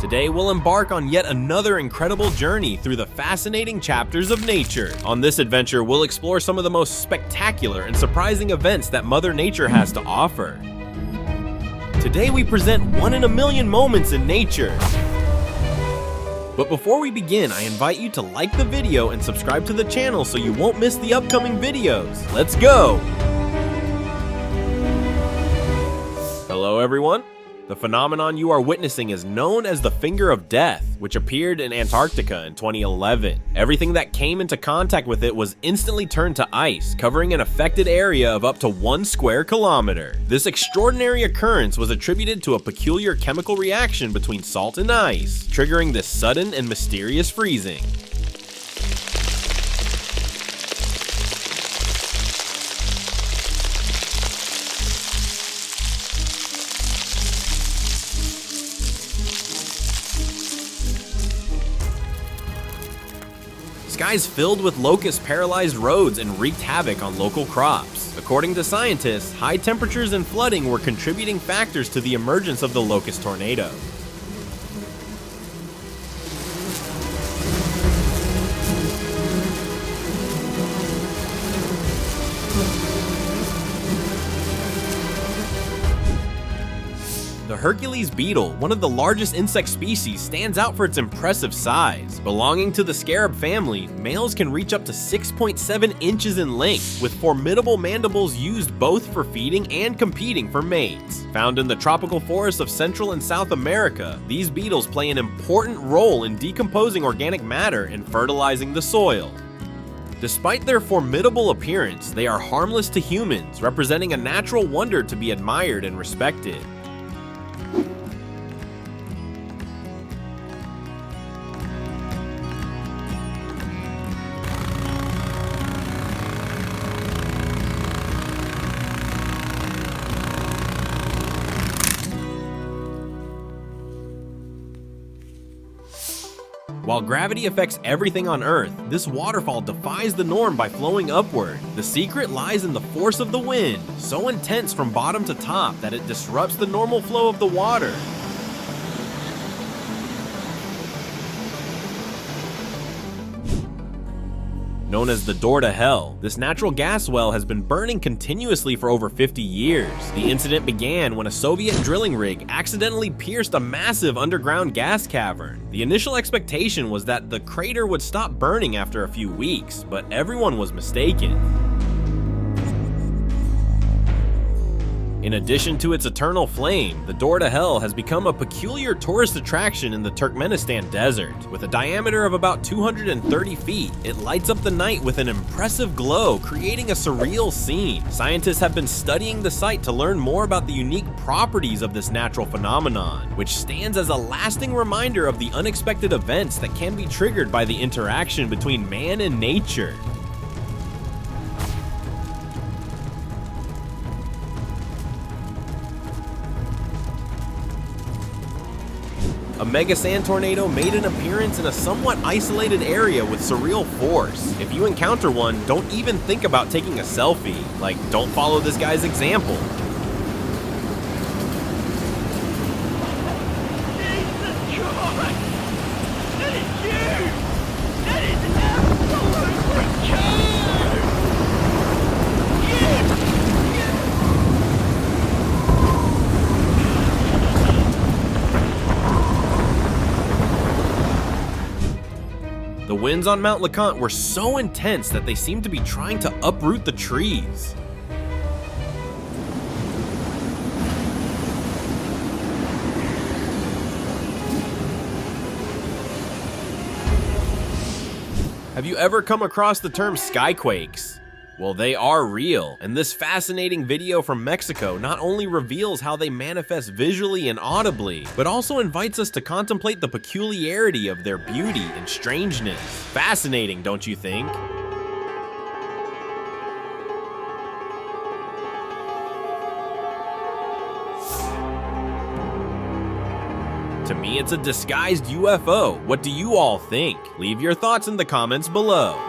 Today we'll embark on yet another incredible journey through the fascinating chapters of nature. On this adventure, we'll explore some of the most spectacular and surprising events that Mother Nature has to offer. Today we present one in a million moments in nature. But before we begin, I invite you to like the video and subscribe to the channel so you won't miss the upcoming videos. Let's go! Hello everyone. The phenomenon you are witnessing is known as the Finger of Death, which appeared in Antarctica in 2011. Everything that came into contact with it was instantly turned to ice, covering an affected area of up to 1 square kilometer. This extraordinary occurrence was attributed to a peculiar chemical reaction between salt and ice, triggering this sudden and mysterious freezing. Skies filled with locust-paralyzed roads and wreaked havoc on local crops. According to scientists, high temperatures and flooding were contributing factors to the emergence of the locust tornado. The Hercules beetle, one of the largest insect species, stands out for its impressive size. Belonging to the scarab family, males can reach up to 6.7 inches in length, with formidable mandibles used both for feeding and competing for mates. Found in the tropical forests of Central and South America, these beetles play an important role in decomposing organic matter and fertilizing the soil. Despite their formidable appearance, they are harmless to humans, representing a natural wonder to be admired and respected. While gravity affects everything on Earth, this waterfall defies the norm by flowing upward. The secret lies in the force of the wind, so intense from bottom to top that it disrupts the normal flow of the water. Known as the Door to Hell, this natural gas well has been burning continuously for over 50 years. The incident began when a Soviet drilling rig accidentally pierced a massive underground gas cavern. The initial expectation was that the crater would stop burning after a few weeks, but everyone was mistaken. In addition to its eternal flame, the Door to Hell has become a peculiar tourist attraction in the Turkmenistan desert. With a diameter of about 230 feet, it lights up the night with an impressive glow, creating a surreal scene. Scientists have been studying the site to learn more about the unique properties of this natural phenomenon, which stands as a lasting reminder of the unexpected events that can be triggered by the interaction between man and nature. A mega sand tornado made an appearance in a somewhat isolated area with surreal force. If you encounter one, don't even think about taking a selfie. Like, don't follow this guy's example. The winds on Mount LeConte were so intense that they seemed to be trying to uproot the trees. Have you ever come across the term skyquakes? Well, they are real, and this fascinating video from Mexico not only reveals how they manifest visually and audibly, but also invites us to contemplate the peculiarity of their beauty and strangeness. Fascinating, don't you think? To me, it's a disguised UFO. What do you all think? Leave your thoughts in the comments below.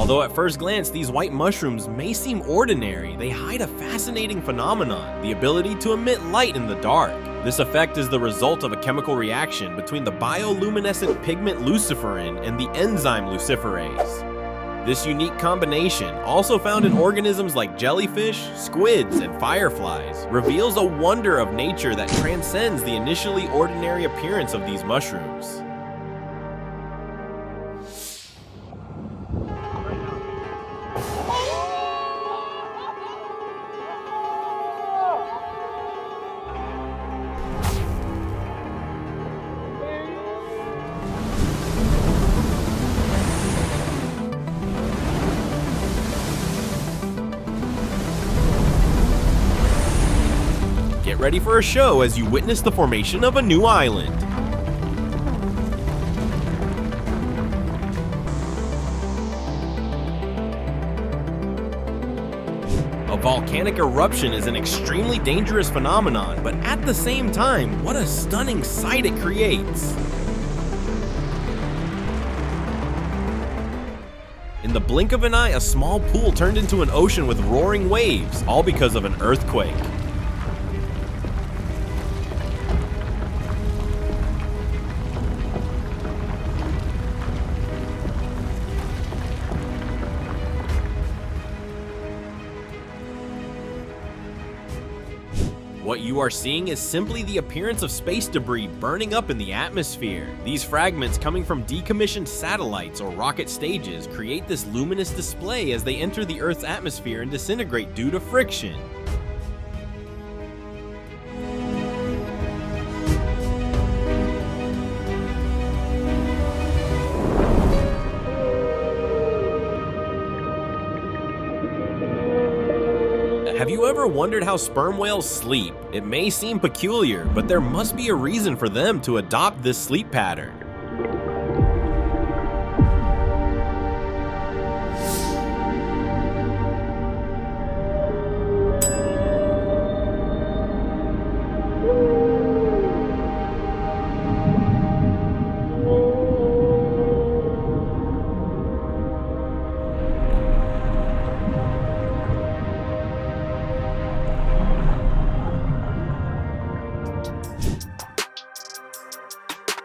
Although at first glance these white mushrooms may seem ordinary, they hide a fascinating phenomenon, the ability to emit light in the dark. This effect is the result of a chemical reaction between the bioluminescent pigment luciferin and the enzyme luciferase. This unique combination, also found in organisms like jellyfish, squids, and fireflies, reveals a wonder of nature that transcends the initially ordinary appearance of these mushrooms. Get ready for a show as you witness the formation of a new island. A volcanic eruption is an extremely dangerous phenomenon, but at the same time, what a stunning sight it creates. In the blink of an eye, a small pool turned into an ocean with roaring waves, all because of an earthquake. What you are seeing is simply the appearance of space debris burning up in the atmosphere. These fragments coming from decommissioned satellites or rocket stages create this luminous display as they enter the Earth's atmosphere and disintegrate due to friction. Have you ever wondered how sperm whales sleep? It may seem peculiar, but there must be a reason for them to adopt this sleep pattern.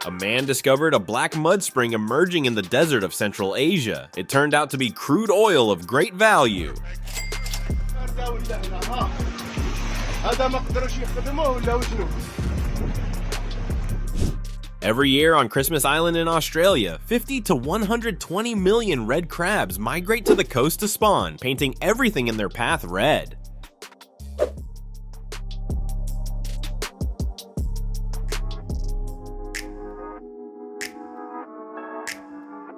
A man discovered a black mud spring emerging in the desert of Central Asia. It turned out to be crude oil of great value. Every year on Christmas Island in Australia, 50 to 120 million red crabs migrate to the coast to spawn, painting everything in their path red.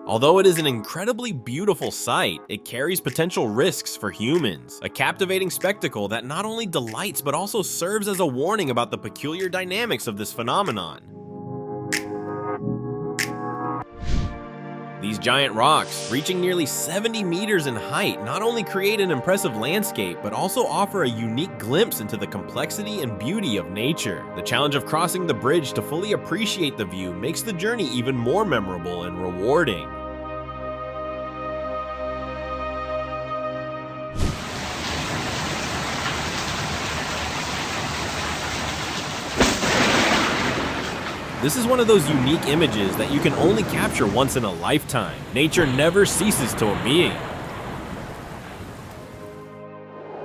Although it is an incredibly beautiful sight, it carries potential risks for humans. A captivating spectacle that not only delights but also serves as a warning about the peculiar dynamics of this phenomenon. These giant rocks, reaching nearly 70 meters in height, not only create an impressive landscape, but also offer a unique glimpse into the complexity and beauty of nature. The challenge of crossing the bridge to fully appreciate the view makes the journey even more memorable and rewarding. This is one of those unique images that you can only capture once in a lifetime. Nature never ceases to amaze.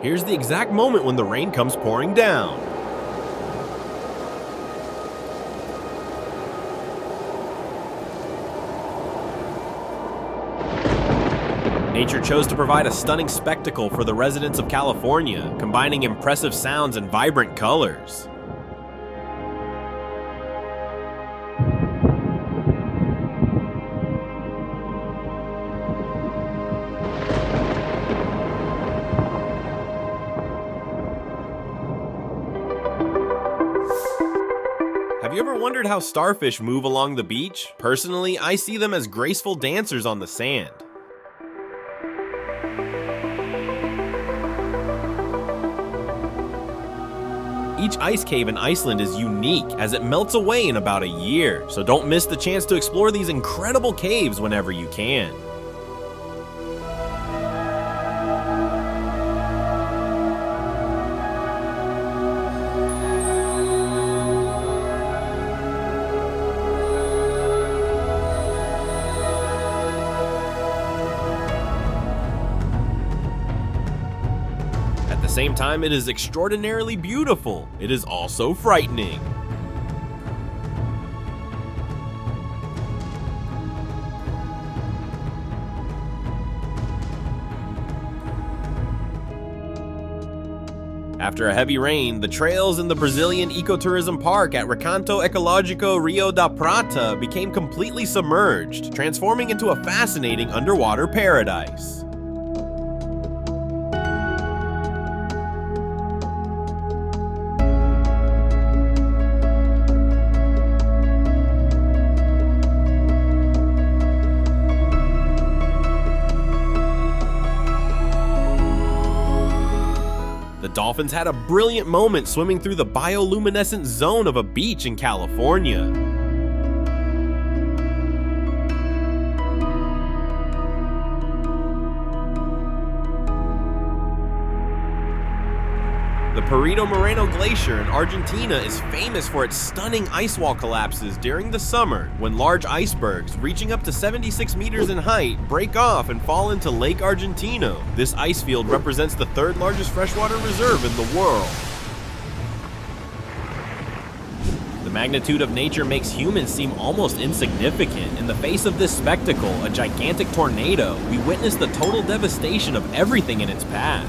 Here's the exact moment when the rain comes pouring down. Nature chose to provide a stunning spectacle for the residents of California, combining impressive sounds and vibrant colors. Have you ever wondered how starfish move along the beach? Personally, I see them as graceful dancers on the sand. Each ice cave in Iceland is unique as it melts away in about a year, so don't miss the chance to explore these incredible caves whenever you can. same time it is extraordinarily beautiful, it is also frightening. After a heavy rain, the trails in the Brazilian ecotourism park at Recanto Ecológico Rio da Prata became completely submerged, transforming into a fascinating underwater paradise. The dolphins had a brilliant moment swimming through the bioluminescent zone of a beach in California. The Perito Moreno Glacier in Argentina is famous for its stunning ice wall collapses during the summer, when large icebergs, reaching up to 76 meters in height, break off and fall into Lake Argentino. This ice field represents the third largest freshwater reserve in the world. The magnitude of nature makes humans seem almost insignificant. In the face of this spectacle, a gigantic tornado, we witness the total devastation of everything in its path.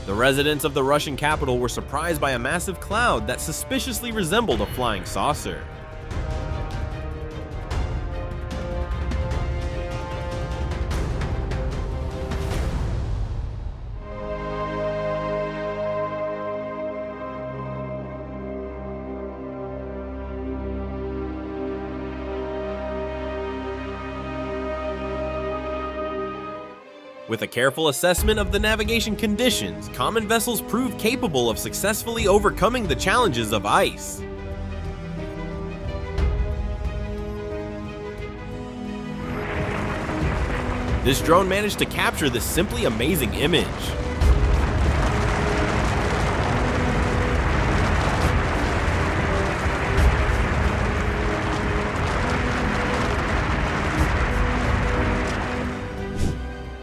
The residents of the Russian capital were surprised by a massive cloud that suspiciously resembled a flying saucer. With a careful assessment of the navigation conditions, common vessels proved capable of successfully overcoming the challenges of ice. This drone managed to capture this simply amazing image.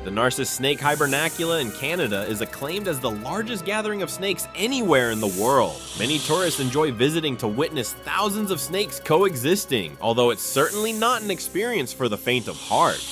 The Narcissus snake hibernacula in Canada is acclaimed as the largest gathering of snakes anywhere in the world. Many tourists enjoy visiting to witness thousands of snakes coexisting, although it's certainly not an experience for the faint of heart.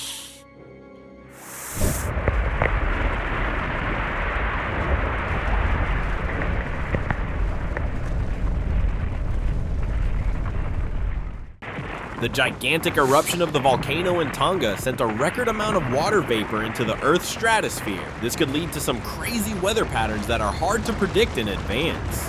The gigantic eruption of the volcano in Tonga sent a record amount of water vapor into the Earth's stratosphere. This could lead to some crazy weather patterns that are hard to predict in advance.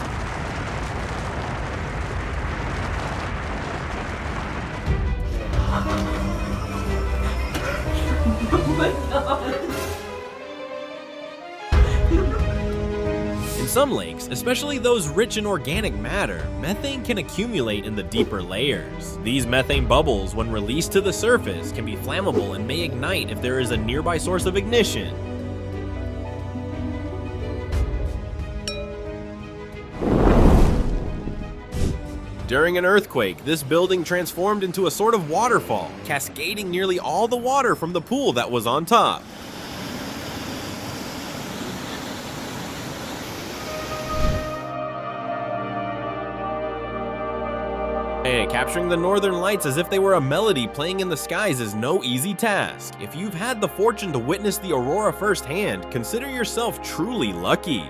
Oh my god. In some lakes, especially those rich in organic matter, methane can accumulate in the deeper layers. These methane bubbles, when released to the surface, can be flammable and may ignite if there is a nearby source of ignition. During an earthquake, this building transformed into a sort of waterfall, cascading nearly all the water from the pool that was on top. Hey, capturing the northern lights as if they were a melody playing in the skies is no easy task. If you've had the fortune to witness the aurora firsthand, consider yourself truly lucky.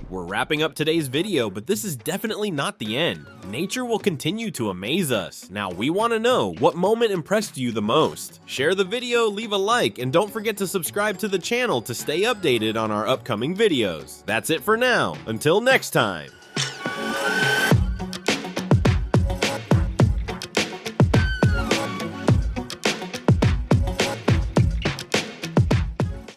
We're wrapping up today's video, but this is definitely not the end. Nature will continue to amaze us. Now we want to know, what moment impressed you the most? Share the video, leave a like, and don't forget to subscribe to the channel to stay updated on our upcoming videos. That's it for now. Until next time.